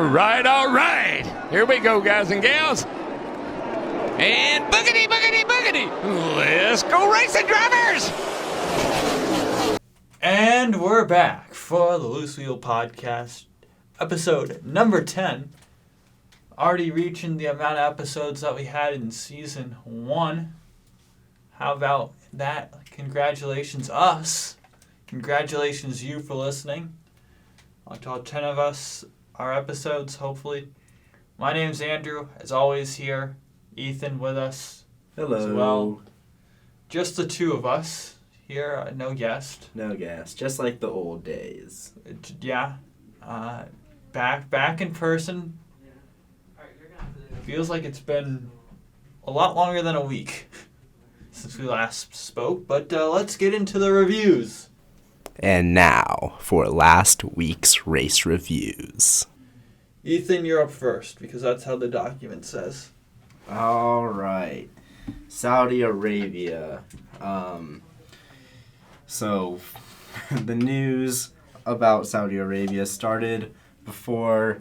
All right. Here we go, guys and gals. And boogity, boogity, boogity. Let's go racing, drivers. And we're back for the Loose Wheel Podcast, episode number 10. Already reaching the amount of episodes that we had in season 1. How about that? Congratulations, us. Congratulations, you, for listening. To all 10 of us, our episodes, hopefully. My name's Andrew, as always, here. Ethan with us. Hello. As well. Just the two of us here, no guest. No guest, just like the old days. Yeah. Back in person. Feels like it's been a lot longer than a week since we last spoke, but let's get into the reviews. And now for last week's race reviews. Ethan, you're up first because that's how the document says. All right. Saudi Arabia. So the news about Saudi Arabia started before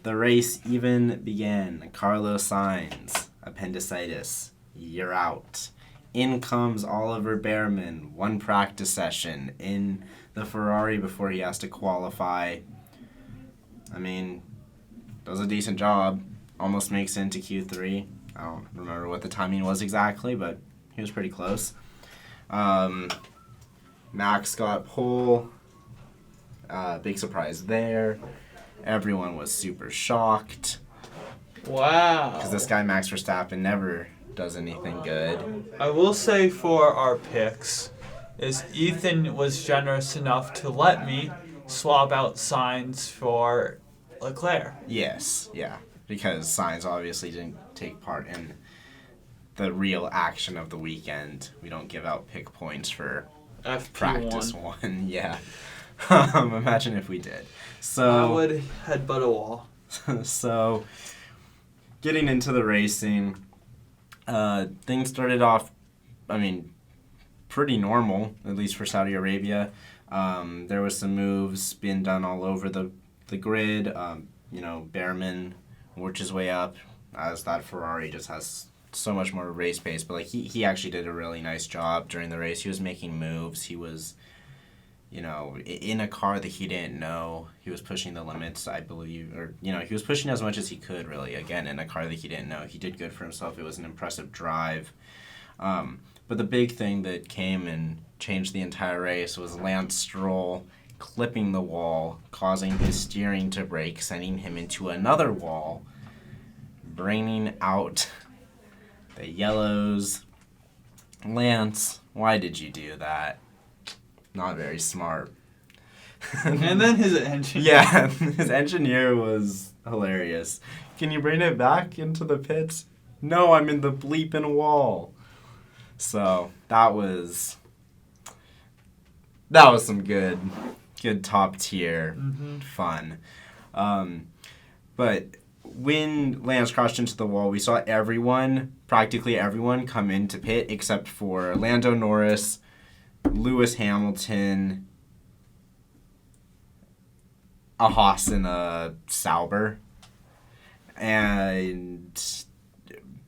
the race even began. Carlos Sainz, appendicitis, you're out. In comes Oliver Bearman, one practice session in the Ferrari before he has to qualify. I mean, does a decent job. Almost makes it into Q3. I don't remember what the timing was exactly, but he was pretty close. Max got pole. Big surprise there. Everyone was super shocked. Wow. Because this guy, Max Verstappen, never does anything good. I will say for our picks is Ethan was generous enough to let me swap out Sainz for Leclerc. Yes, yeah. Because Sainz obviously didn't take part in the real action of the weekend. We don't give out pick points for FP1. practice one. Yeah. Imagine if we did. So I would headbutt a wall. So, getting into the racing, things started off, pretty normal, at least for Saudi Arabia. There was some moves being done all over the grid. Bearman worked his way up as that Ferrari just has so much more race pace. But he actually did a really nice job during the race. He was making moves. He was, in a car that he didn't know. He was pushing the limits, I believe, he was pushing as much as he could, really. Again, in a car that he didn't know. He did good for himself. It was an impressive drive. But the big thing that came and changed the entire race was Lance Stroll clipping the wall, causing his steering to break, sending him into another wall, bringing out the yellows. Lance, why did you do that? Not very smart. And then his engineer. Yeah, his engineer was hilarious. Can you bring it back into the pits? No, I'm in the bleeping wall. So that was some good top tier fun. But when Lance crashed into the wall, we saw practically everyone come into pit except for Lando Norris, Lewis Hamilton, a Haas and a Sauber. And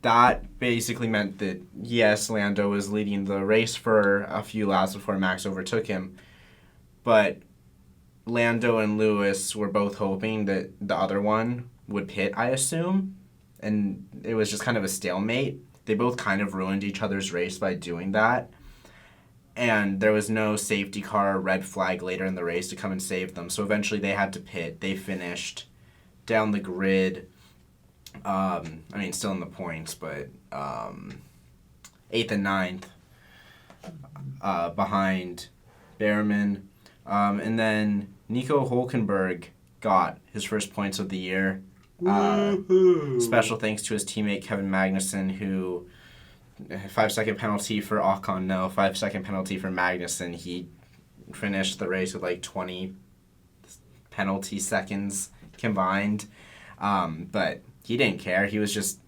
that basically meant that, yes, Lando was leading the race for a few laps before Max overtook him. But Lando and Lewis were both hoping that the other one would pit, I assume. And it was just kind of a stalemate. They both kind of ruined each other's race by doing that. And there was no safety car or red flag later in the race to come and save them. So eventually they had to pit. They finished down the grid. Still in the points, but 8th and 9th behind Bearman. And then Nico Hülkenberg got his first points of the year. Special thanks to his teammate Kevin Magnussen, who 5-second penalty for Ocon, 5-second penalty for Magnussen. He finished the race with 20 penalty seconds combined. But he didn't care. He was just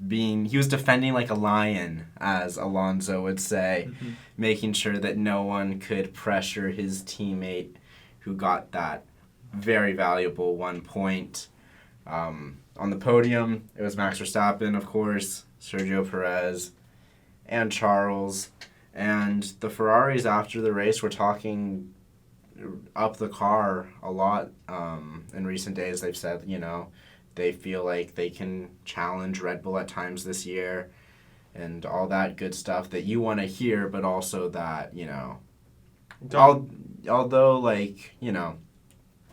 he was defending like a lion, as Alonso would say, making sure that no one could pressure his teammate who got that very valuable 1 point. On the podium, it was Max Verstappen, of course, Sergio Perez, and Charles. And the Ferraris after the race were talking up the car a lot in recent days. They've said, they feel like they can challenge Red Bull at times this year and all that good stuff that you want to hear, but also that, although,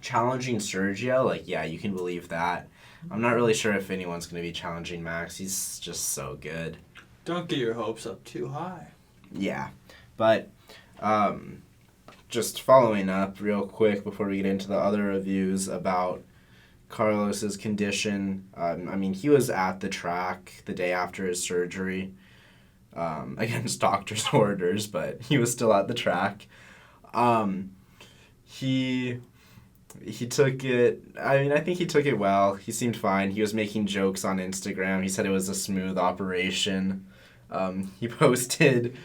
challenging Sergio, yeah, you can believe that. I'm not really sure if anyone's going to be challenging Max. He's just so good. Don't get your hopes up too high. Yeah, but just following up real quick before we get into the other reviews about Carlos's condition. He was at the track the day after his surgery against doctor's orders, but he was still at the track. He took it, I think he took it well. He seemed fine. He was making jokes on Instagram. He said it was a smooth operation. He posted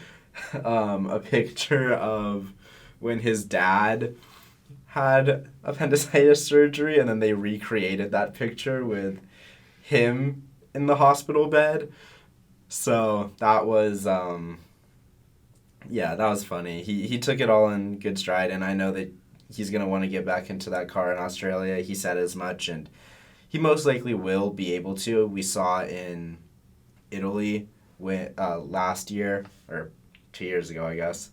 a picture of when his dad had appendicitis surgery, and then they recreated that picture with him in the hospital bed. So that was, that was funny. He took it all in good stride, and I know that he's going to want to get back into that car in Australia. He said as much, and he most likely will be able to. We saw in Italy last year, or 2 years ago, I guess,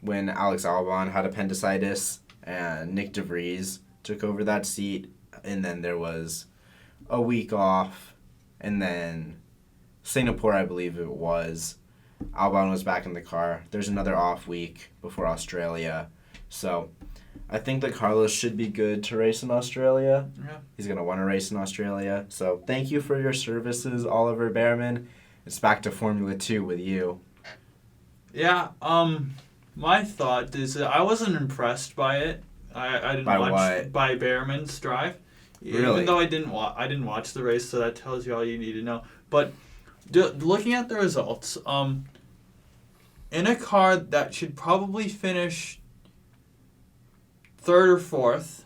when Alex Albon had appendicitis and Nick DeVries took over that seat, and then there was a week off, and then Singapore, I believe it was, Albon was back in the car. There's another off week before Australia. So I think that Carlos should be good to race in Australia. Yeah. He's going to want to race in Australia. So thank you for your services, Oliver Bearman. It's back to Formula 2 with you. Yeah, my thought is that I wasn't impressed by it. I didn't By watch what? By Bearman's drive. Really? Even though I didn't watch the race, so that tells you all you need to know. But looking at the results, in a car that should probably finish third or fourth,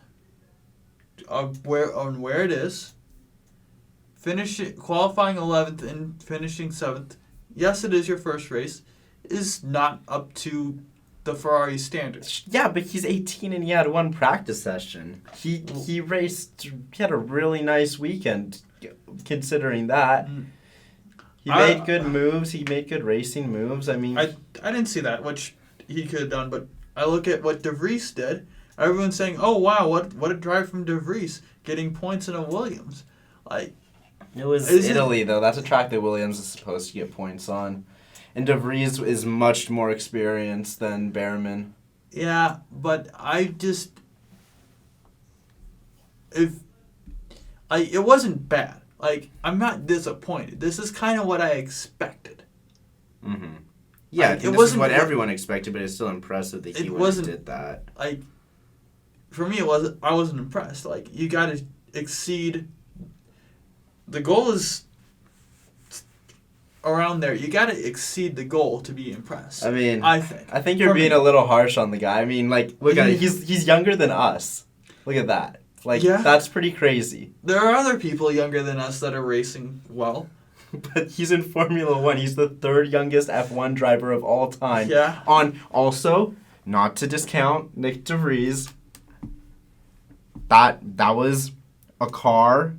where it is, qualifying 11th and finishing 7th. Yes, it is your first race. Is not up to the Ferrari standards. Yeah, but he's 18 and he had one practice session. He raced. He had a really nice weekend, considering that. He made good moves. He made good racing moves. I didn't see that, which he could have done. But I look at what DeVries did. Everyone's saying, "Oh wow, what a drive from DeVries, getting points in a Williams." It was Italy though. That's a track that Williams is supposed to get points on. And DeVries is much more experienced than Bearman. Yeah, but it wasn't bad. I'm not disappointed. This is kind of what I expected. Mm-hmm. Yeah, it wasn't what everyone expected, but it's still impressive that he did that. For me, I wasn't impressed. You got to exceed. The goal is around there. You got to exceed the goal to be impressed. I think you're being a little harsh on the guy. Look at it. He's younger than us. Look at that. That's pretty crazy. There are other people younger than us that are racing well. But he's in Formula 1. He's the third youngest F1 driver of all time. Yeah. Also, not to discount Nick DeVries, that was a car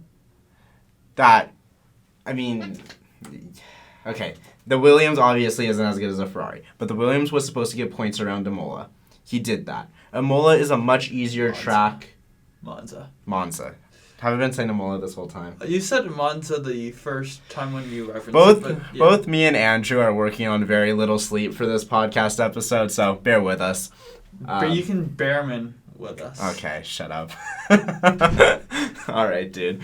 that, okay, the Williams obviously isn't as good as a Ferrari, but the Williams was supposed to get points around Imola. He did that. Imola is a much easier track. Monza. Have I been saying Imola this whole time? You said Monza the first time when you referenced it. Both me and Andrew are working on very little sleep for this podcast episode, so bear with us. But you can Bearman with us. Okay, shut up. All right, dude.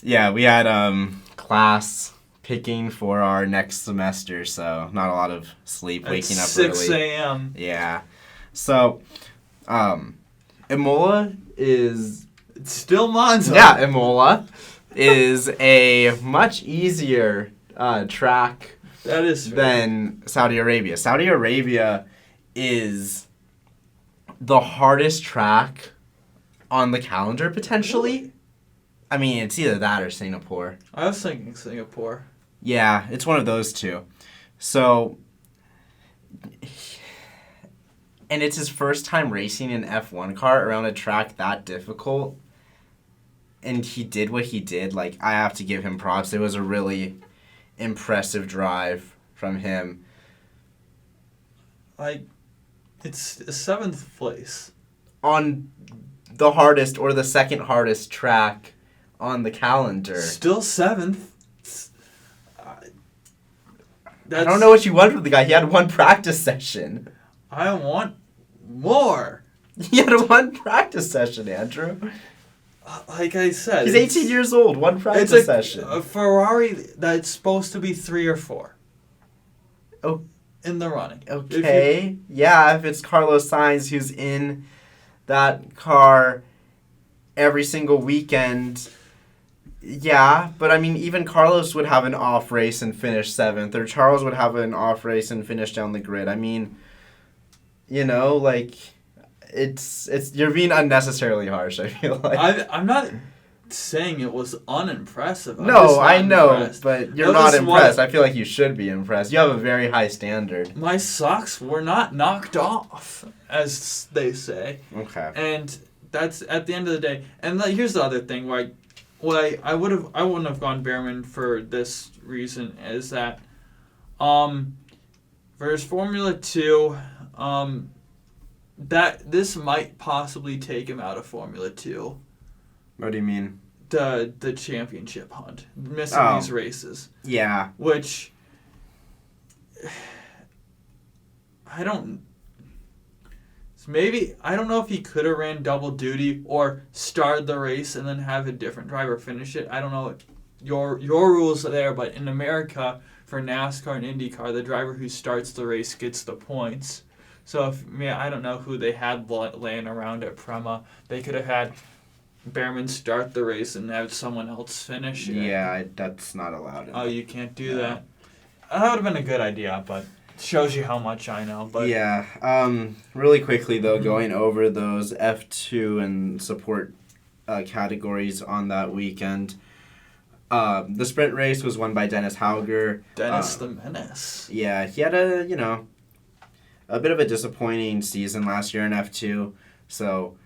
We had class picking for our next semester, so not a lot of sleep, waking up 6 early. a.m. Yeah. So, Imola is... It's still Monza. Yeah, Imola is a much easier track that is than Saudi Arabia. Saudi Arabia is the hardest track on the calendar, potentially. I mean, it's either that or Singapore. I was thinking Singapore. Yeah, it's one of those two. So, and it's his first time racing an F1 car around a track that difficult. And he did what he did. Like, I have to give him props. It was a really impressive drive from him. Like, it's 7th place. On the hardest or the second hardest track on the calendar. Still 7th. I don't know what you want from the guy. He had one practice session. I want more. He had one practice session, Andrew. Like I said, He's 18 years old. One practice session. A Ferrari that's supposed to be 3 or 4. Oh, in the running. Okay. If it's Carlos Sainz who's in that car every single weekend. Yeah, but I mean, even Carlos would have an off race and finish 7th, or Charles would have an off race and finish down the grid. I mean, like, it's you're being unnecessarily harsh, I feel like. I'm not saying it was unimpressive. No, I know, impressed. But you're not impressed. I feel like you should be impressed. You have a very high standard. My socks were not knocked off, as they say. Okay. And that's at the end of the day. And here's the other thing, I wouldn't have gone Bearman for this reason, is that for his Formula 2, that this might possibly take him out of Formula 2. What do you mean? The championship hunt. Missing these races. Yeah. Which I don't know if he could have ran double duty or started the race and then have a different driver finish it. I don't know your rules are there, but in America for NASCAR and IndyCar, the driver who starts the race gets the points. So I don't know who they had laying around at Prema. They could have had Bearman start the race and have someone else finish it. Yeah, that's not allowed. Oh, you can't do that. That would have been a good idea, but shows you how much I know. But yeah. Really quickly though, going over those F2 and support categories on that weekend. The sprint race was won by Dennis Hauger. Dennis the Menace. Yeah, he had a bit of a disappointing season last year in F2. So,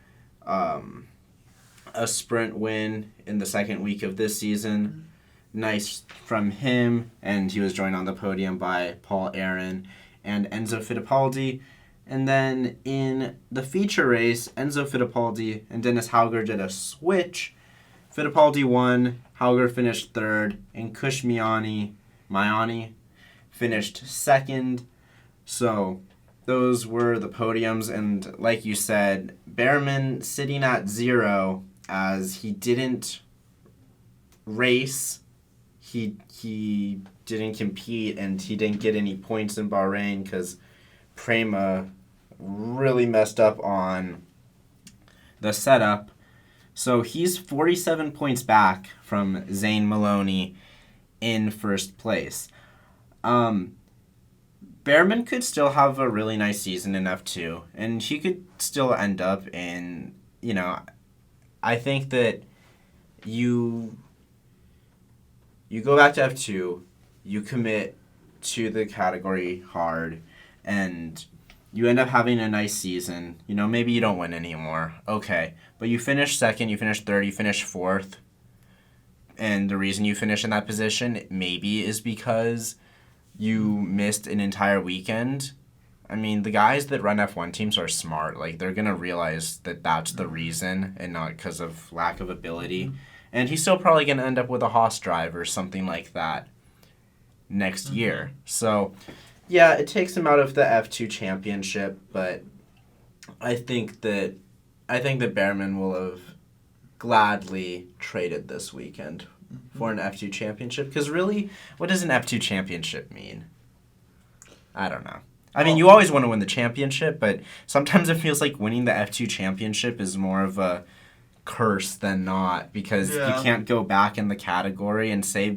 a sprint win in the second week of this season. Nice from him, and he was joined on the podium by Paul Aaron and Enzo Fittipaldi. And then in the feature race, Enzo Fittipaldi and Dennis Hauger did a switch. Fittipaldi won, Hauger finished 3rd, and Kush Maiani finished 2nd. So those were the podiums, and like you said, Bearman sitting at 0 as he didn't race. He didn't compete, and he didn't get any points in Bahrain because Prema really messed up on the setup. So he's 47 points back from Zane Maloney in first place. Bearman could still have a really nice season in F2, and he could still end up in, I think that you go back to F2, you commit to the category hard, and you end up having a nice season. Maybe you don't win anymore. Okay. But you finish 2nd, you finish 3rd, you finish 4th. And the reason you finish in that position maybe is because you missed an entire weekend. I mean, the guys that run F1 teams are smart. Like, they're going to realize that that's the reason and not because of lack of ability. And he's still probably going to end up with a Haas drive or something like that next year. So, yeah, it takes him out of the F2 championship, but I think that Bearman will have gladly traded this weekend for an F2 championship. Because really, what does an F2 championship mean? I don't know. I mean, you always want to win the championship, but sometimes it feels like winning the F2 championship is more of a curse than not, because you can't go back in the category and say,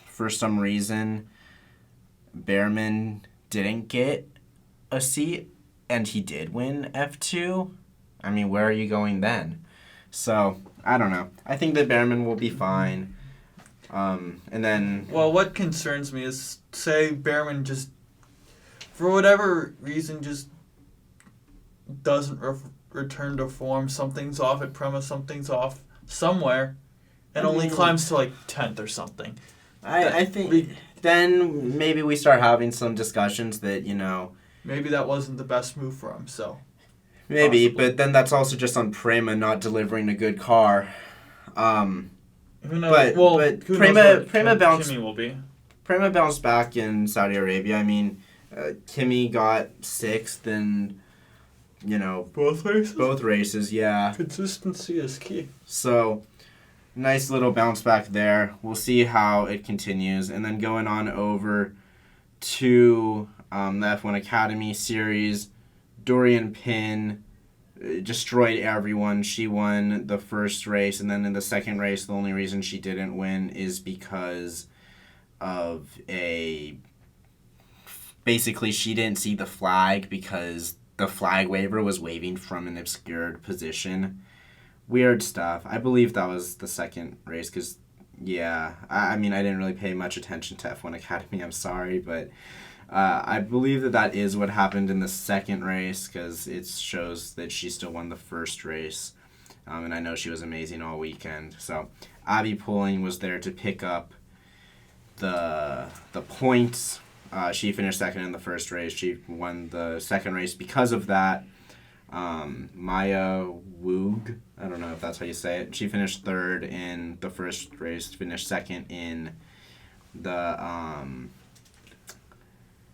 for some reason, Bearman didn't get a seat and he did win F2. I mean, where are you going then? So, I don't know. I think that Bearman will be fine. And then... Well, what concerns me is, say Bearman just, for whatever reason, just doesn't return to form. Something's off at premise, something's off somewhere, and only climbs to, 10th or something. I think then maybe we start having some discussions that, maybe that wasn't the best move for him, so... Maybe, possible. but then that's also just on Prema not delivering a good car. Who knows? But who Prema knows what bounced. Kimi will be. Prema bounced back in Saudi Arabia. I mean, Kimi got 6th in, Both races? both races. Yeah. Consistency is key. So, nice little bounce back there. We'll see how it continues, and then going on over to the F1 Academy Series. Dorian Pin destroyed everyone. She won the first race, and then in the second race, the only reason she didn't win is because of basically she didn't see the flag because the flag waver was waving from an obscured position. Weird stuff. I believe that was the second race because, I mean, I didn't really pay much attention to F1 Academy. I'm sorry, but... I believe that is what happened in the second race because it shows that she still won the first race. And I know she was amazing all weekend. So Abby Pulling was there to pick up the points. She finished second in the first race. She won the second race because of that. Maya Woog, I don't know if that's how you say it. She finished third in the first race, finished second in the...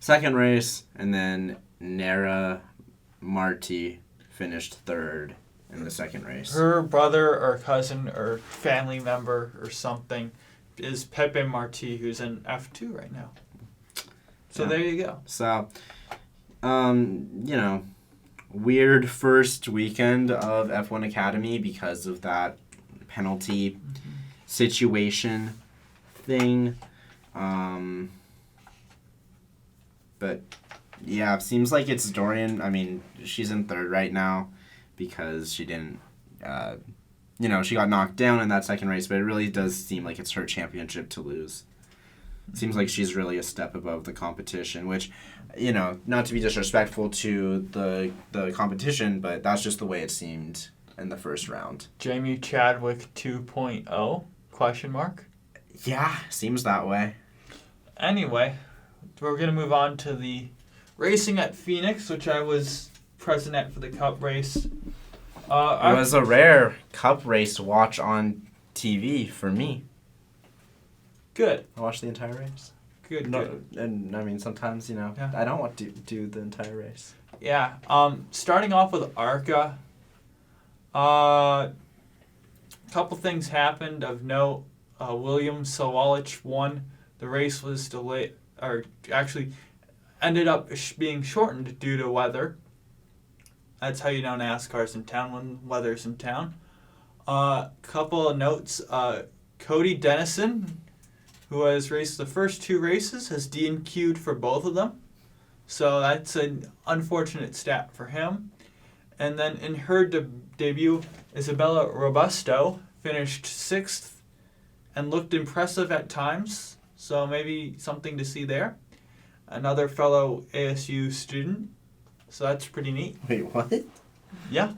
second race, and then Nara Marti finished third in the second race. Her brother or cousin or family member or something is Pepe Marti, who's in F2 right now. So there you go. So, weird first weekend of F1 Academy because of that penalty situation thing. But, yeah, it seems like it's Dorian. I mean, she's in third right now because she didn't, she got knocked down in that second race, but it really does seem like it's her championship to lose. It seems like she's really a step above the competition, which, not to be disrespectful to the competition, but that's just the way it seemed in the first round. Jamie Chadwick 2.0? Question mark? Yeah, seems that way. Anyway... We're going to move on to the racing at Phoenix, which I was present at for the Cup race. It was a rare Cup race to watch on TV for me. Good. I watched the entire race. Good. And, I mean, sometimes, I don't want to do the entire race. Yeah. Starting off with ARCA, a couple things happened of note. William Sawalich won. The race was delayed. Or actually ended up being shortened due to weather. That's how you know NASCAR's in town when weather's in town. Couple of notes. Cody Dennison, who has raced the first two races, has DNQ'd for both of them. So that's an unfortunate stat for him. And then in her debut, Isabella Robusto finished 6th and looked impressive at times. So maybe something to see there. Another fellow ASU student. So that's pretty neat. Wait, what? Yeah.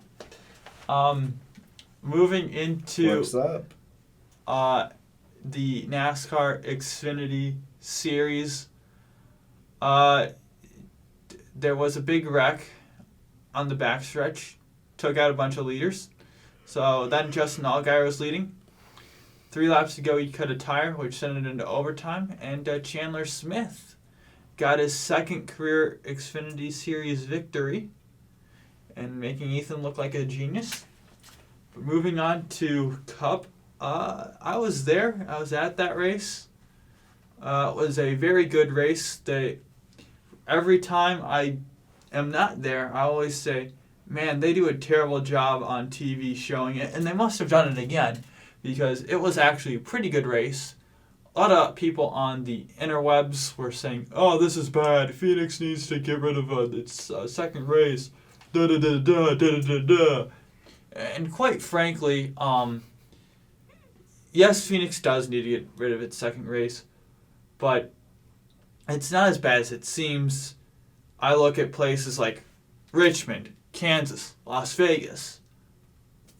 Moving into... What's up? The NASCAR Xfinity Series. There was a big wreck on the backstretch. Took out a bunch of leaders. So then Justin Allgaier was leading. 3 laps to go, he cut a tire, which sent it into overtime. And Chandler Smith got his second career Xfinity Series victory and making Ethan look like a genius. But moving on to Cup, I was there. I was at that race. It was a very good race. Every time I am not there, I always say, man, they do a terrible job on TV showing it. And they must have done it again, because it was actually a pretty good race. A lot of people on the interwebs were saying, oh, this is bad. Phoenix needs to get rid of its second race. Da-da-da-da, da-da-da-da. And quite frankly, yes, Phoenix does need to get rid of its second race, but it's not as bad as it seems. I look at places like Richmond, Kansas, Las Vegas.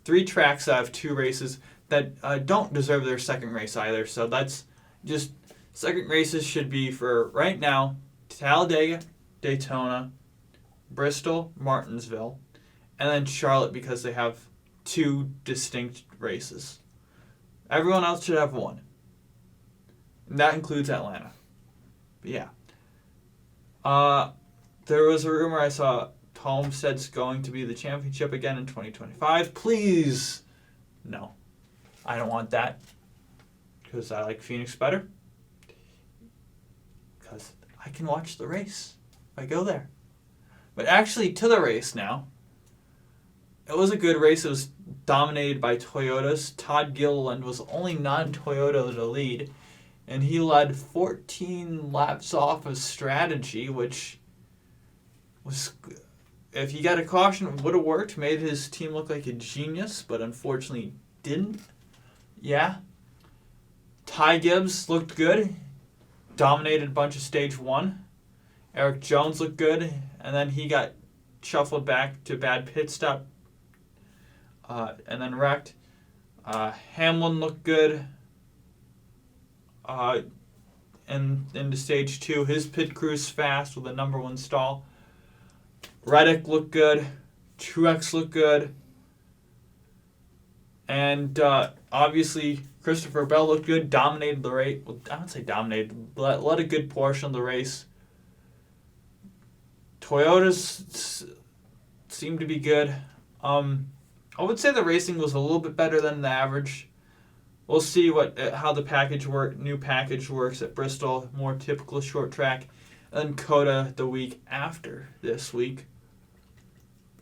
3 tracks that have 2 races that don't deserve their second race either. So that's just, second races should be for right now, Talladega, Daytona, Bristol, Martinsville, and then Charlotte because they have 2 distinct races. Everyone else should have 1. And that includes Atlanta. But yeah. There was a rumor I saw Homestead's going to be the championship again in 2025. Please. No. I don't want that. Because I like Phoenix better. Because I can watch the race if I go there. But actually, to the race now. It was a good race. It was dominated by Toyotas. Todd Gilliland was the only non-Toyota to lead. And he led 14 laps off of strategy, which was, if he got a caution, it would have worked. Made his team look like a genius, but unfortunately didn't. Yeah. Ty Gibbs looked good. Dominated a bunch of stage 1. Eric Jones looked good. And then he got shuffled back to bad pit stop. And then wrecked. Hamlin looked good. And into stage 2, his pit crew's fast with a number 1 stall. Reddick looked good. Truex looked good. And obviously, Christopher Bell looked good. Dominated the race. Well, I wouldn't say dominated. Led a good portion of the race. Toyotas seemed to be good. I would say the racing was a little bit better than the average. We'll see how the new package works at Bristol, more typical short track, and then COTA the week after this week.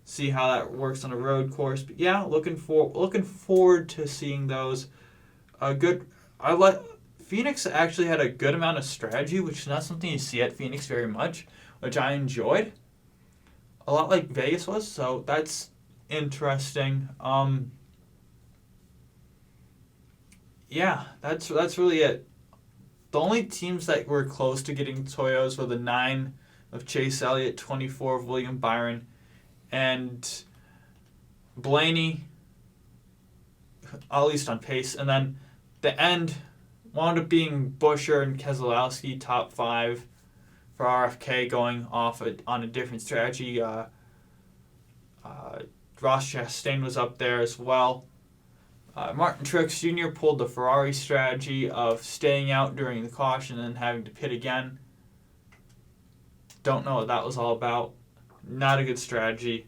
See how that works on a road course. But yeah, looking forward to seeing those. Phoenix actually had a good amount of strategy, which is not something you see at Phoenix very much, which I enjoyed. A lot like Vegas was, so that's interesting. Yeah, that's really it. The only teams that were close to getting Toyos were the 9 of Chase Elliott, 24 of William Byron, and Blaney, at least on pace. And then the end wound up being Buescher and Keselowski, top 5 for RFK, going off on a different strategy. Ross Chastain was up there as well. Martin Truex Jr. pulled the Ferrari strategy of staying out during the caution and having to pit again. Don't know what that was all about. Not a good strategy.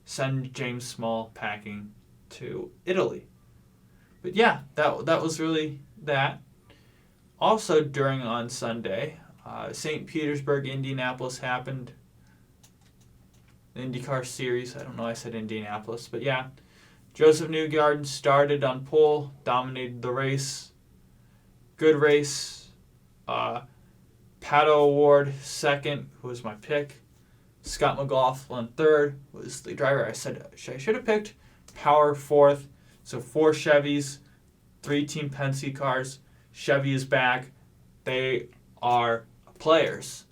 Send James Small packing to Italy. But yeah, that was really that. Also on Sunday, St. Petersburg, Indianapolis happened. The IndyCar Series. I don't know why I said Indianapolis, but yeah. Joseph Newgarden started on pole, dominated the race. Good race. Pato O'Ward, second, who was my pick. Scott McLaughlin, third, was the driver I said I should have picked. Power, fourth. So 4 Chevys, 3 Team Penske cars. Chevy is back. They are players.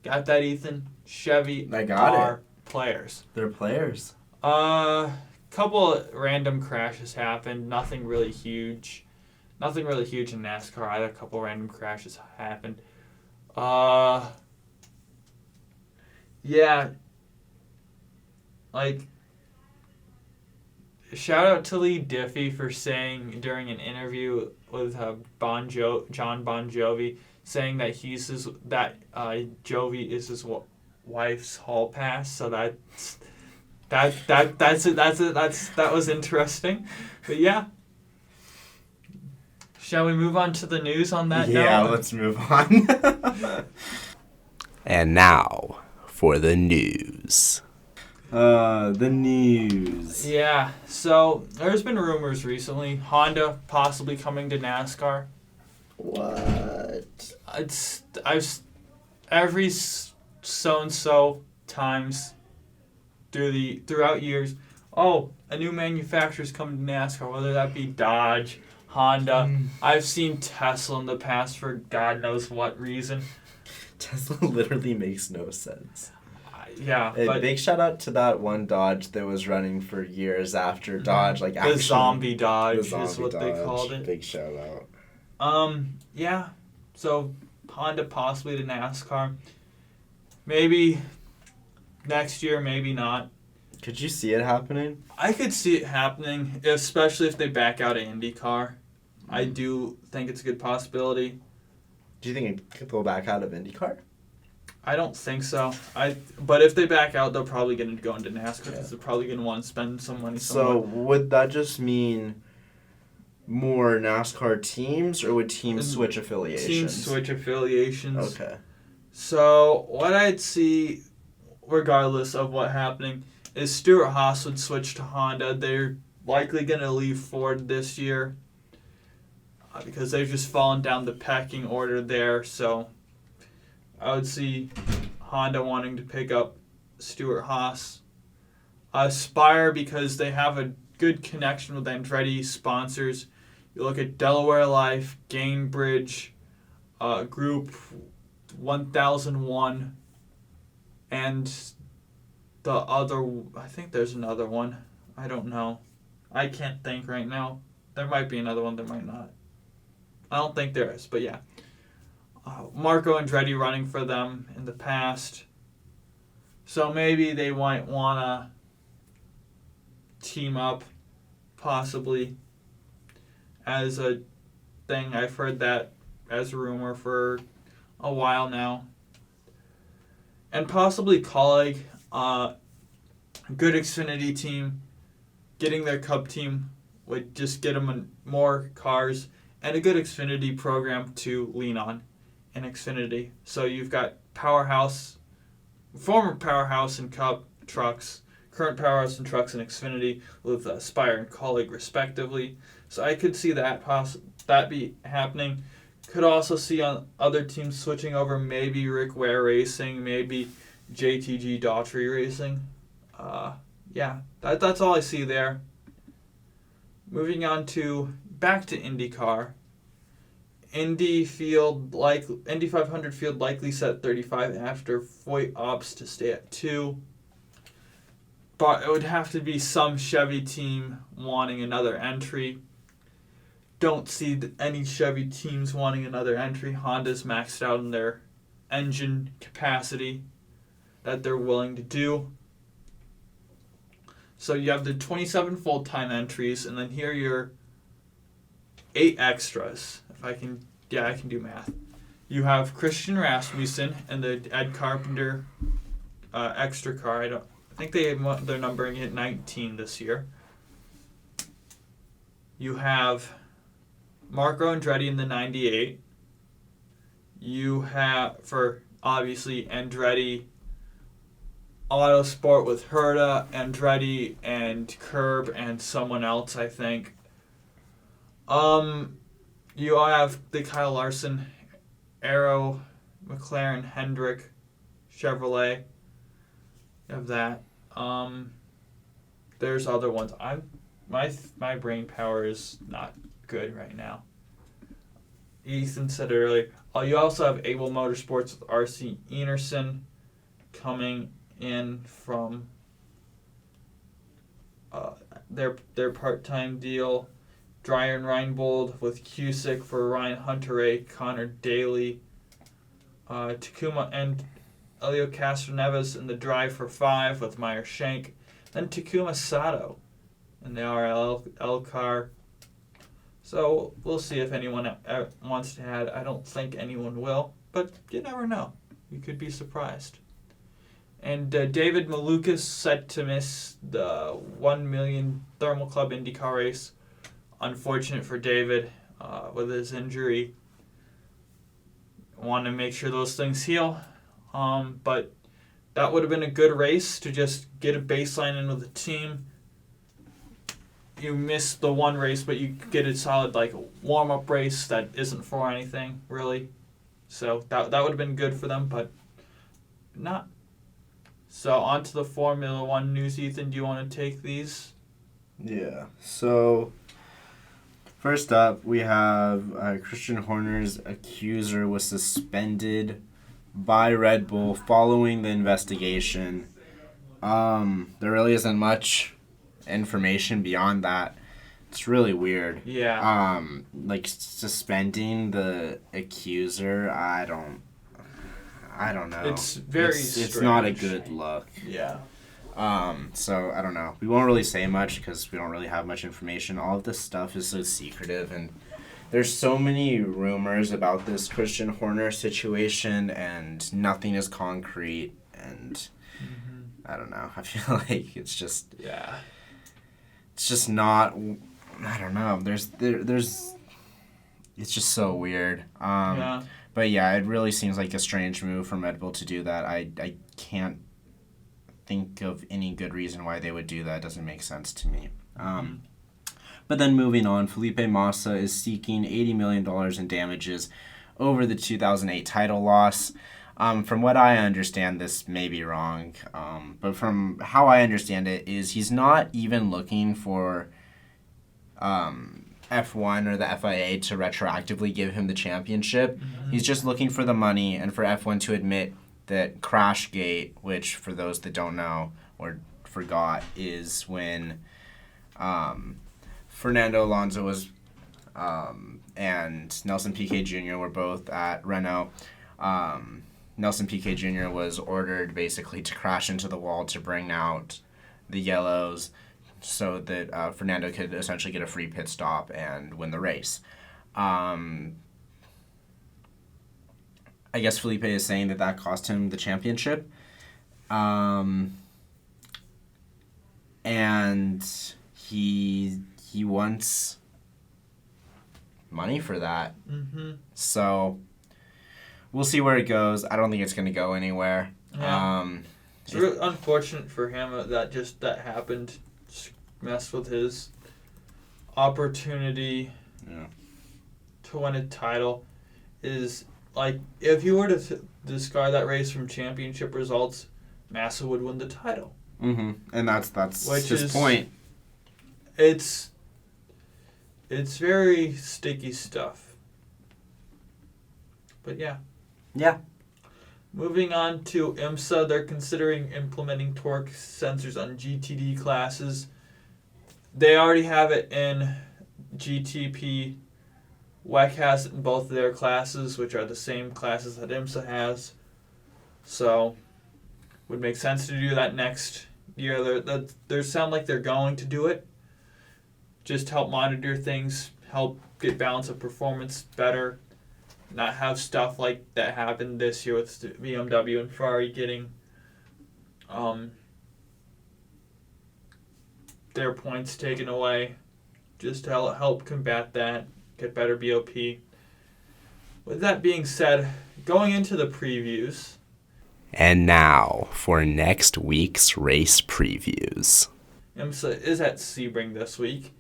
Got that, Ethan? Chevy are players. They're players. Couple of random crashes happened. Nothing really huge in NASCAR either. A couple random crashes happened. Yeah. Like, shout out to Lee Diffie for saying during an interview with John Bon Jovi, saying that Jovi is his wife's hall pass. So that was interesting. But yeah. Shall we move on to the news on that note? Yeah, let's move on. And now for the news. The news. Yeah, so there's been rumors recently. Honda possibly coming to NASCAR. What? I've every so and so times throughout years, a new manufacturer's coming to NASCAR, whether that be Dodge, Honda. I've seen Tesla in the past for God knows what reason. Tesla literally makes no sense. Yeah, Hey, but big shout out to that one Dodge that was running for years after Dodge, like the zombie Dodge the zombie is what they Dodge. called it. Big shout out. Yeah. So Honda possibly to NASCAR. Maybe next year, maybe not. Could you see it happening? I could see it happening, especially if they back out of IndyCar. I do think it's a good possibility. Do you think they'll back out of IndyCar? I don't think so. But if they back out, they're probably going to go into NASCAR because they're probably going to want to spend some money somewhere. So would that just mean more NASCAR teams, or would teams switch affiliations? Teams switch affiliations. Okay. So what I'd see, regardless of what happening, is Stuart Haas would switch to Honda. They're likely going to leave Ford this year because they've just fallen down the pecking order there. So I would see Honda wanting to pick up Stuart Haas. Spire, because they have a good connection with Andretti sponsors. You look at Delaware Life, Gainbridge, Group 1001, and the other, I think there's another one. I don't know. I can't think right now. There might be another one, there might not. I don't think there is, but yeah. Marco Andretti running for them in the past. So maybe they might want to team up, possibly, as a thing. I've heard that as a rumor for a while now. And possibly Colleague, good Xfinity team, getting their Cup team would just get them more cars and a good Xfinity program to lean on in Xfinity. So you've got Powerhouse, former Powerhouse and Cup trucks, current Powerhouse and trucks in Xfinity with Spire and Colleague respectively. So I could see that be happening. Could also see on other teams switching over, maybe Rick Ware Racing, maybe JTG Daughtry Racing. That's all I see there. Moving on back to IndyCar. Indy 500 field likely set 35 after Foyt opts to stay at 2. But it would have to be some Chevy team wanting another entry. Don't see any Chevy teams wanting another entry. Honda's maxed out on their engine capacity that they're willing to do. So you have the 27 full-time entries, and then here are your 8 extras. I can do math. You have Christian Rasmussen and the Ed Carpenter extra car. I think they're numbering it 19 this year. You have Marco Andretti in the 98. You have, for obviously Andretti Autosport with Herta, Andretti, and Curb, and someone else, I think. You have the Kyle Larson, Arrow, McLaren, Hendrick, Chevrolet. You have that. There's other ones. My brain power is not good right now. Ethan said it earlier. You also have Able Motorsports with RC Enerson coming in from their part-time deal. Dreyer and Reinbold with Cusick for Ryan Hunter-Ray, Connor Daly, Takuma and Elio Castroneves in the drive for 5 with Meyer Shank. Then Takuma Sato in the RLL car. So we'll see if anyone wants to add. I don't think anyone will, but you never know. You could be surprised. And David Malukas set to miss the 1 million Thermal Club IndyCar race. Unfortunate for David with his injury. Want to make sure those things heal. But that would have been a good race to just get a baseline in with the team. You miss the one race, but you get a solid warm-up race that isn't for anything, really. So that would have been good for them, but not. So on to the Formula One news, Ethan. Do you want to take these? Yeah. So, first up, we have Christian Horner's accuser was suspended by Red Bull following the investigation. There really isn't much information beyond that. It's really weird. Yeah. Like suspending the accuser, I don't know. It's very it's not a strange. good look. Yeah. So I don't know. We won't really say much because we don't really have much information. All of this stuff is so secretive, and there's so many rumors about this Christian Horner situation, and nothing is concrete. And I don't know. I feel like it's just not. I don't know. There's. It's just so weird. But yeah, it really seems like a strange move from Red Bull to do that. I can't think of any good reason why they would do that. It doesn't make sense to me. But then moving on, Felipe Massa is seeking $80 million in damages over the 2008 title loss. From what I understand, this may be wrong, but from how I understand it, is he's not even looking for F1 or the FIA to retroactively give him the championship. He's just looking for the money and for F1 to admit that Crashgate, which for those that don't know or forgot, is when Fernando Alonso was and Nelson Piquet Jr. were both at Renault. Nelson Piquet Jr. was ordered basically to crash into the wall to bring out the yellows so that Fernando could essentially get a free pit stop and win the race. I guess Felipe is saying that cost him the championship. And he wants money for that. So we'll see where it goes. I don't think it's going to go anywhere. Yeah. It's really unfortunate for him that happened. Messed with his opportunity to win a title. Is like if you were to discard that race from championship results, Massa would win the title. And that's his point. It's very sticky stuff. But yeah. Moving on to IMSA, they're considering implementing torque sensors on GTD classes. They already have it in GTP. WEC has it in both of their classes, which are the same classes that IMSA has. So, would make sense to do that next year. They sound like they're going to do it. Just help monitor things, help get balance of performance better, not have stuff like that happened this year with BMW and Ferrari getting their points taken away. Just to help combat that, get better BOP. With that being said, going into the previews. And now for next week's race previews. IMSA is at Sebring this week.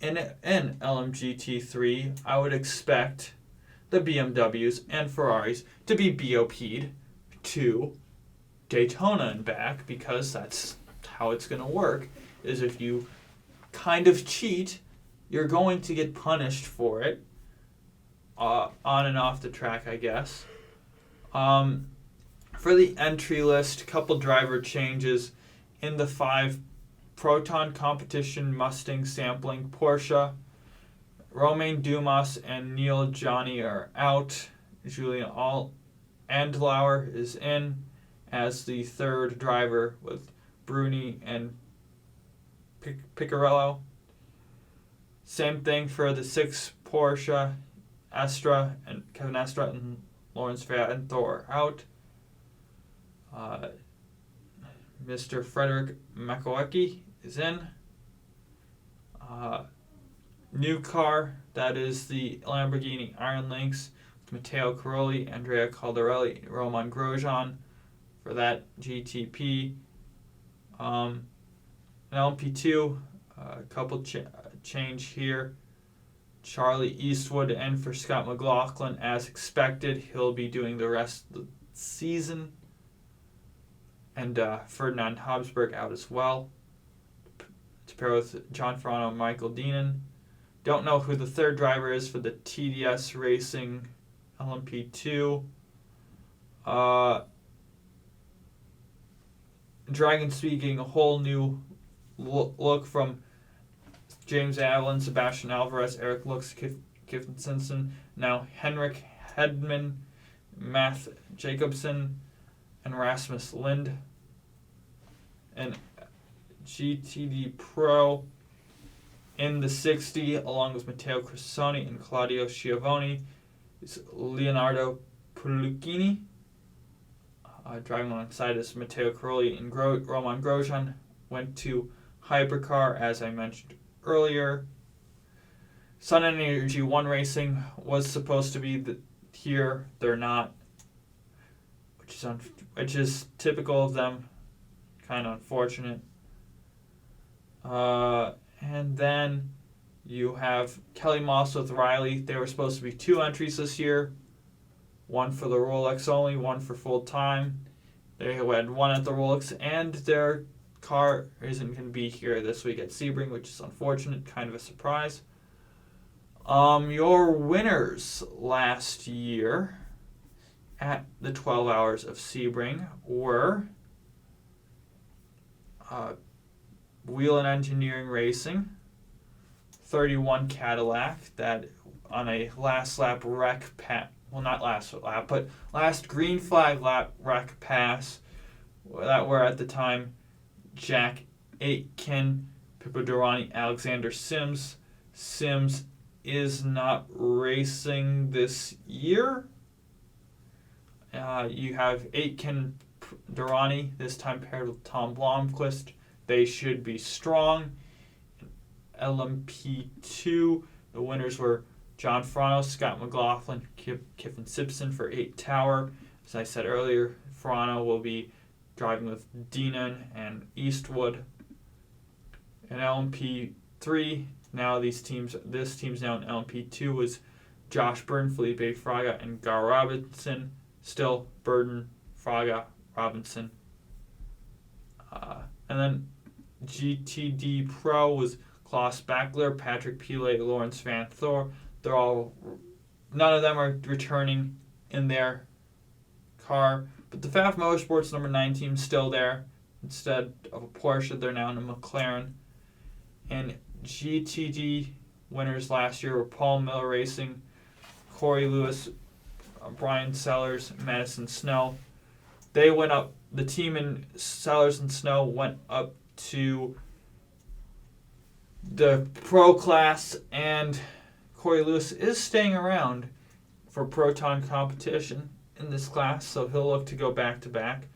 In LMGT3, I would expect the BMWs and Ferraris to be BOP'd to Daytona and back, because that's how it's going to work, is if you kind of cheat, you're going to get punished for it on and off the track, I guess. For the entry list, couple driver changes. In the 5 Proton Competition Mustang sampling Porsche, Romain Dumas and Neil Johnny are out. Julian Andlauer is in as the 3rd driver with Bruni and Piccarello. Same thing for the 6 Porsche, Kevin Estra and Lawrence Thor out. Mr. Frederick Makowiecki is in. New car, that is the Lamborghini Iron Lynx, Matteo Caroli, Andrea Caldarelli, Roman Grosjean for that GTP. An LMP2, a couple change here. Charlie Eastwood in for Scott McLaughlin as expected. He'll be doing the rest of the season. and Ferdinand Habsburg out as well. To pair with John Ferrano and Michael Deenan. Don't know who the third driver is for the TDS Racing LMP2. Dragon Speed getting a whole new look from James Allen, Sebastian Alvarez, Eric Lux, Kevin Simpson, now Henrik Hedman, Matt Jacobson, and Rasmus Lind. And GTD Pro in the 60, along with Matteo Cressoni and Claudio Schiavone, is Leonardo Pulucini. Driving alongside us, Matteo Caroli and Roman Grosjean went to Hypercar, as I mentioned earlier. Sun Energy 1 Racing was supposed to be here. They're not, which is typical of them. Kind of unfortunate. And then you have Kelly Moss with Riley. There were supposed to be 2 entries this year. One for the Rolex only, one for full time. They had one at the Rolex, and their car isn't going to be here this week at Sebring, which is unfortunate, kind of a surprise. Your winners last year at the 12 Hours of Sebring were Wheel and Engineering Racing, 31 Cadillac, that on a last lap wreck not last lap, but last green flag lap wreck pass that were at the time Jack Aitken, Pippo Durrani, Alexander Sims. Sims is not racing this year. You have Aitken, Durrani, this time paired with Tom Blomqvist. They should be strong. LMP2, the winners were John Ferrano, Scott McLaughlin, Kiffin Simpson for 8 Tower. As I said earlier, Ferrano will be driving with Deenan and Eastwood. In LMP3, now this team's now in LMP2 was Josh Burton, Felipe Fraga, and Gar Robinson. Still Burton, Fraga, Robinson. And then GTD Pro was Klaus Backler, Patrick Pile, Lawrence Van Thor. None of them are returning in their car. But the FAF Motorsports number 9 team is still there. Instead of a Porsche, they're now in a McLaren. And GTD winners last year were Paul Miller Racing, Corey Lewis, Brian Sellers, Madison Snow. They went up. The team in Sellers and Snow went up to the pro class, and Corey Lewis is staying around for Proton competition in this class, so he'll look to go back-to-back,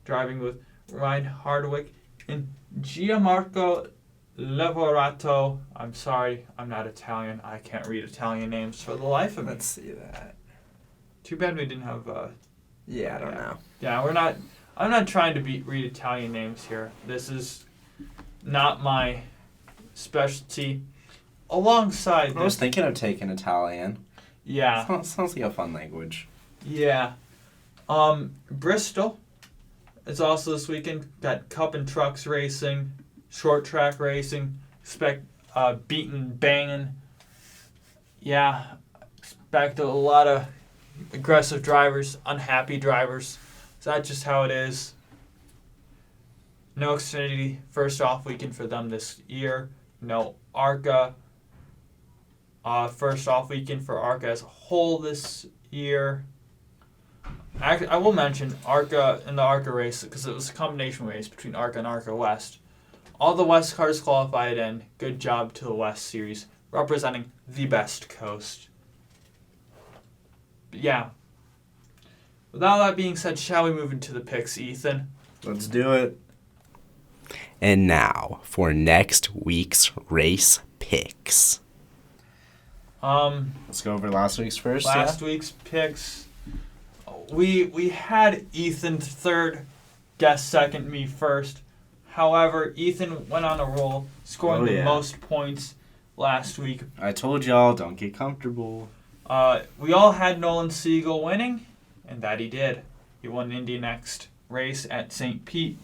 driving with Ryan Hardwick and Gianmarco Lavorato. I'm sorry, I'm not Italian. I can't read Italian names for the life of me. Let's see that. Too bad we didn't have... Yeah, I don't know. Yeah, I'm not trying to read Italian names here. This is not my specialty. Alongside I was thinking of taking Italian. Yeah. Sounds like a fun language. Yeah. Bristol is also this weekend. Got Cup and Trucks racing, short track racing. Expect beating, banging. Yeah. Expect a lot of aggressive drivers, unhappy drivers. Is that just how it is? No Xfinity first off weekend for them this year. No ARCA. First off weekend for ARCA as a whole this year. I will mention ARCA in the ARCA race because it was a combination race between ARCA and ARCA West. All the West cars qualified in. Good job to the West Series, representing the best coast. But yeah. With all that being said, shall we move into the picks, Ethan? Let's do it. And now for next week's race picks. Let's go over last week's first. Last week's picks. We had Ethan third, guest second, me first. However, Ethan went on a roll, scoring the most points last week. I told y'all, don't get comfortable. We all had Nolan Siegel winning, and that he did. He won Indy next race at St. Pete.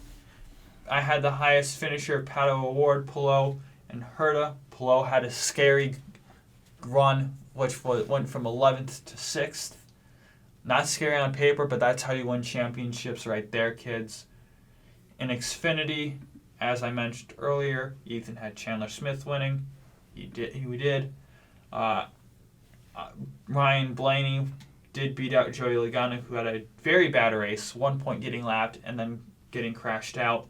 I had the highest finisher, Pato Award, Pelot, and Herta. Pelot had a scary run, which went from 11th to 6th. Not scary on paper, but that's how you win championships right there, kids. In Xfinity, as I mentioned earlier, Ethan had Chandler Smith winning. We did. Ryan Blaney did beat out Joey Logano, who had a very bad race, 1 point getting lapped and then getting crashed out.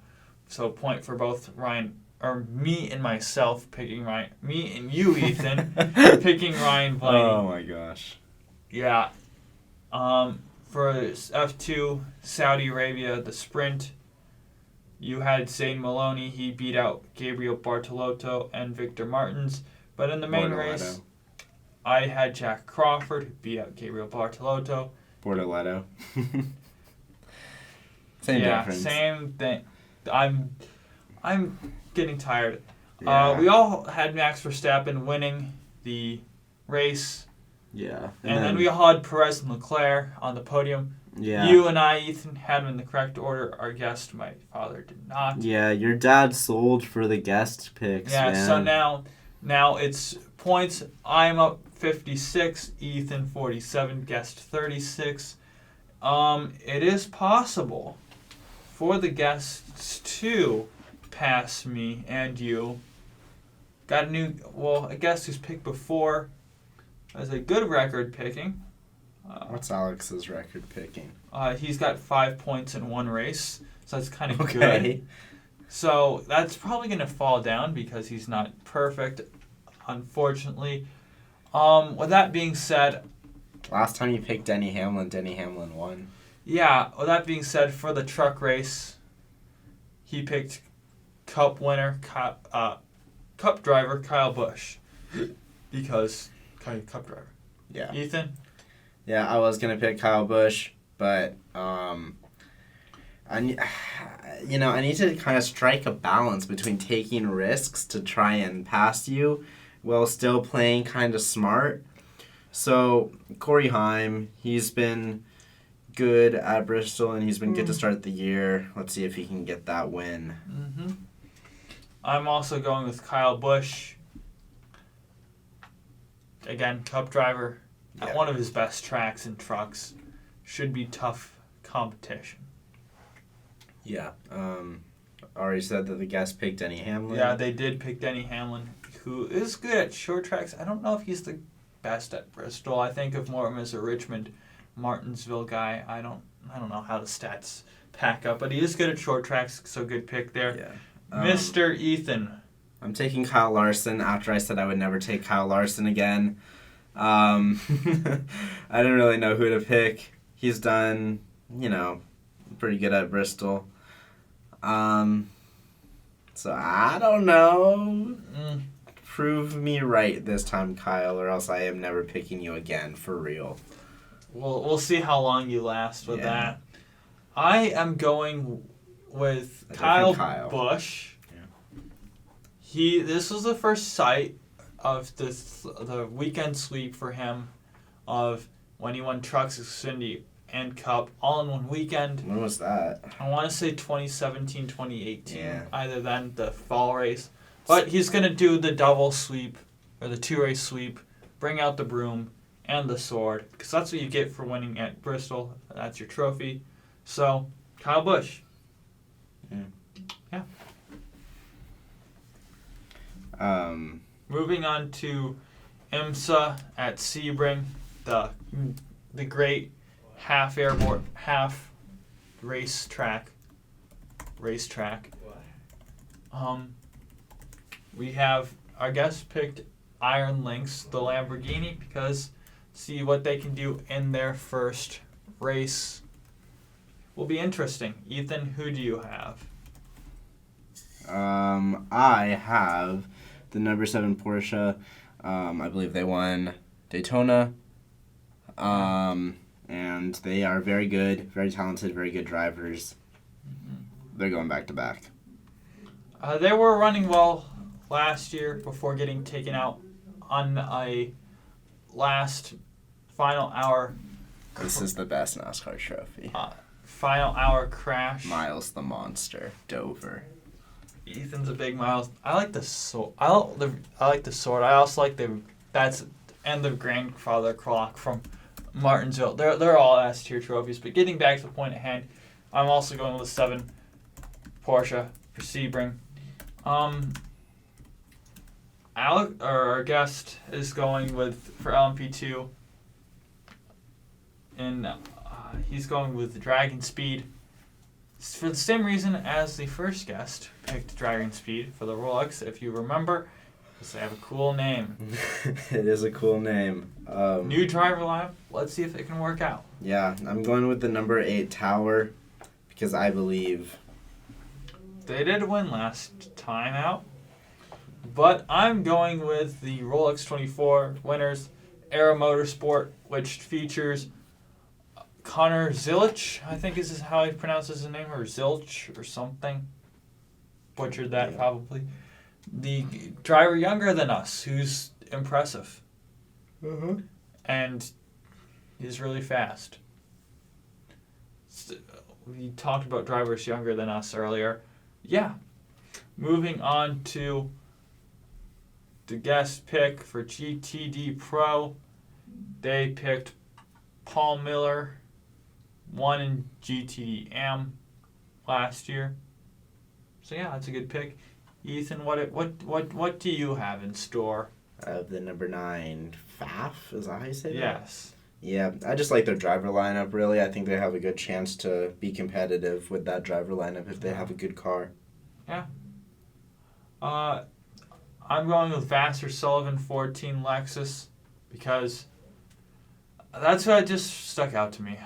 So point for both me and myself picking Ryan. Me and you, Ethan, picking Ryan Blaney. Oh my gosh. Yeah. For F2, Saudi Arabia, the sprint, you had Zane Maloney. He beat out Gabriel Bartolotto and Victor Martins. But in the main race, I had Jack Crawford, who beat out Gabriel Bartolotto. Bortoletto. Same difference. Same thing. I'm getting tired. Yeah. We all had Max Verstappen winning the race. Yeah. And then we all had Perez and Leclerc on the podium. Yeah. You and I, Ethan, had them in the correct order. Our guest, my father, did not. Yeah, your dad sold for the guest picks, man. So now it's points. I'm up 56, Ethan 47, guest 36. It is possible for the guests to pass me and you. Got a guest who's picked before has a good record picking. What's Alex's record picking? He's got 5 points in one race, so that's kind of Okay. good. So that's probably going to fall down because he's not perfect, unfortunately. With that being said... Last time you picked Denny Hamlin won. Yeah, with that being said, for the truck race, he picked Cup winner, Cup driver Kyle Busch. Because Cup driver. Yeah. Ethan? Yeah, I was going to pick Kyle Busch, but I need to kind of strike a balance between taking risks to try and pass you while still playing kind of smart. So, Corey Heim, he's been good at Bristol, and he's been good to start the year. Let's see if he can get that win. Mm-hmm. I'm also going with Kyle Busch. Again, Cup driver at one of his best tracks and trucks. Should be tough competition. Yeah. Already said that the guest picked Denny Hamlin. Yeah, they did pick Denny Hamlin, who is good at short tracks. I don't know if he's the best at Bristol. I think of more of him as a Richmond, Martinsville guy. I don't know how the stats pack up, but he is good at short tracks, so good pick there. Yeah. Mr. Ethan. I'm taking Kyle Larson after I said I would never take Kyle Larson again. I didn't really know who to pick. He's done, pretty good at Bristol. So I don't know. Prove me right this time, Kyle, or else I am never picking you again, for real. We'll see how long you last with that. I am going with Kyle Busch. This was the first sight of the weekend sweep for him of when he won Trucks, Xfinity, and Cup all in one weekend. When was that? I want to say 2017, 2018. Either then, the fall race. But he's going to do the double sweep, or the two-race sweep, bring out the broom and the sword, because that's what you get for winning at Bristol. That's your trophy. So, Kyle Busch. Yeah. Moving on to IMSA at Sebring, the great half racetrack. We have our guest picked Iron Lynx, the Lamborghini, because see what they can do in their first race will be interesting. Ethan, who do you have? I have the number 7 Porsche. I believe they won Daytona. And they are very good, very talented, very good drivers. They're going back to back. They were running well last year before getting taken out on a last final hour. This is the best NASCAR trophy. final hour crash. Miles the Monster, Dover. Ethan's a big Miles. I like the sword. I like the sword. I also like the grandfather clock from Martinsville. They're all S tier trophies. But getting back to the point at hand, I'm also going with a 7 Porsche for Sebring. Our guest is going for LMP2, and he's going with Dragon Speed for the same reason as the first guest picked Dragon Speed for the Rolex. If you remember, because they have a cool name. It is a cool name. New driver lineup. Let's see if it can work out. Yeah, I'm going with the number 8 Tower because I believe they did win last time out. But I'm going with the Rolex 24 winners, Aero Motorsport, which features Connor Zilic, I think is how he pronounces his name, or Zilch or something. Butchered that probably. The driver younger than us, who's impressive. And he's really fast. We talked about drivers younger than us earlier. Yeah. Moving on to the guest pick for GTD Pro. They picked Paul Miller, won in GTD Am last year. So yeah, that's a good pick. Ethan, what do you have in store? the number 9 Faf, is that how you say that? Yes. Yeah, I just like their driver lineup, really. I think they have a good chance to be competitive with that driver lineup if they have a good car. Yeah. I'm going with Vassar Sullivan 14 Lexus because that's what just stuck out to me.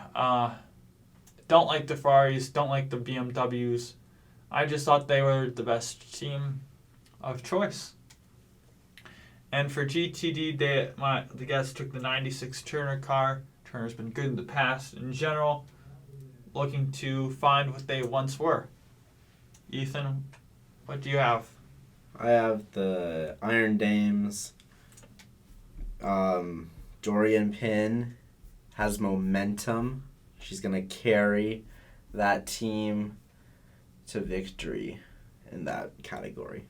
Don't like the Ferraris, don't like the BMWs. I just thought they were the best team of choice. And for GTD, the guys took the 96 Turner car. Turner's been good in the past. In general, looking to find what they once were. Ethan, what do you have? I have the Iron Dames. Dorian Pin has momentum. She's going to carry that team to victory in that category.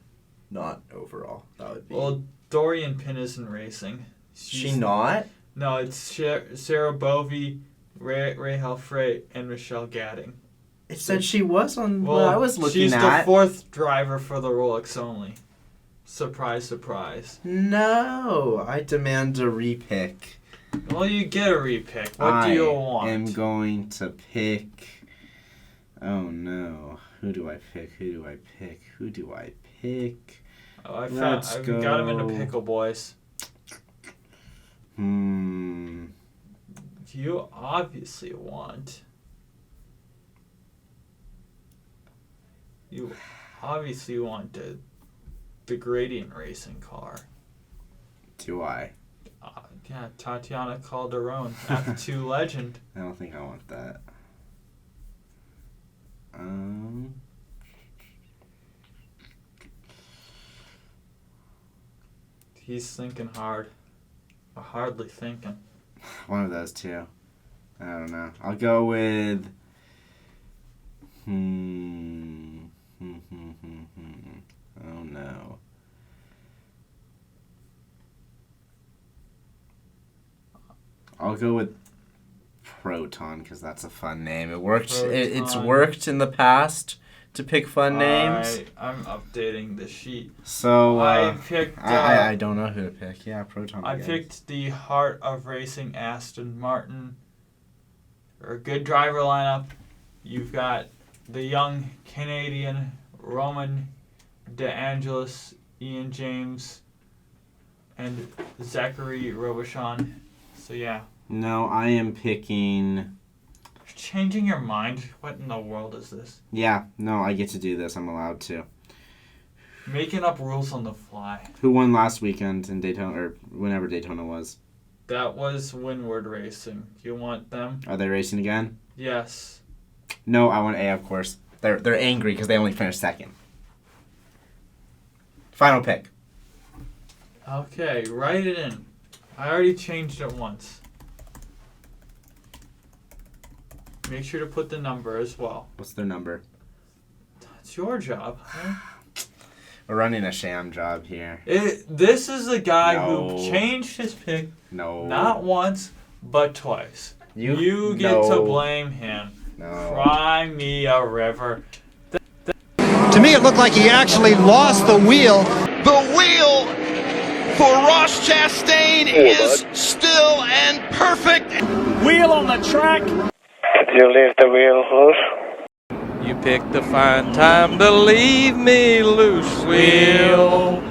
Not overall. That would be. Well, Dorian Pin isn't racing. She not? No, it's Sarah Bovey, Rahel Frey, and Michelle Gadding. It said she was on what I was looking she's at. She's the 4th driver for the Rolex only. Surprise, surprise. No, I demand a repick. Well, you get a repick. What do you want? I am going to pick. Oh no. Who do I pick? Oh, I got him into pickle, boys. You obviously want. The Gradient Racing car. Do I? Yeah, Tatiana Calderon, F2 legend. I don't think I want that. He's thinking hard. Or hardly thinking. One of those two. I don't know. I'll go with. Oh no. I'll go with Proton because that's a fun name. It worked. It's worked in the past to pick fun names. I'm updating the sheet. So I picked. I don't know who to pick. Yeah, Proton. I picked the Heart of Racing Aston Martin. For a good driver lineup, you've got the young Canadian Roman DeAngelis, Ian James, and Zachary Robichon. So yeah. No, I am picking. You're changing your mind? What in the world is this? Yeah, no, I get to do this. I'm allowed to. Making up rules on the fly. Who won last weekend in Daytona, or whenever Daytona was? That was Windward Racing. You want them? Are they racing again? Yes. No, I want A, of course. They're angry because they only finished second. Final pick. Okay, write it in. I already changed it once. Make sure to put the number as well. What's their number? It's your job. Huh? We're running a sham job here. This is the guy No. who changed his pick No. not once, but twice. You get to blame him. No. Cry me a river. To me, it looked like he actually lost the wheel. The wheel for Ross Chastain is still and perfect. Wheel on the track. Did you leave the wheel loose? You picked the fine time to leave me loose, wheel.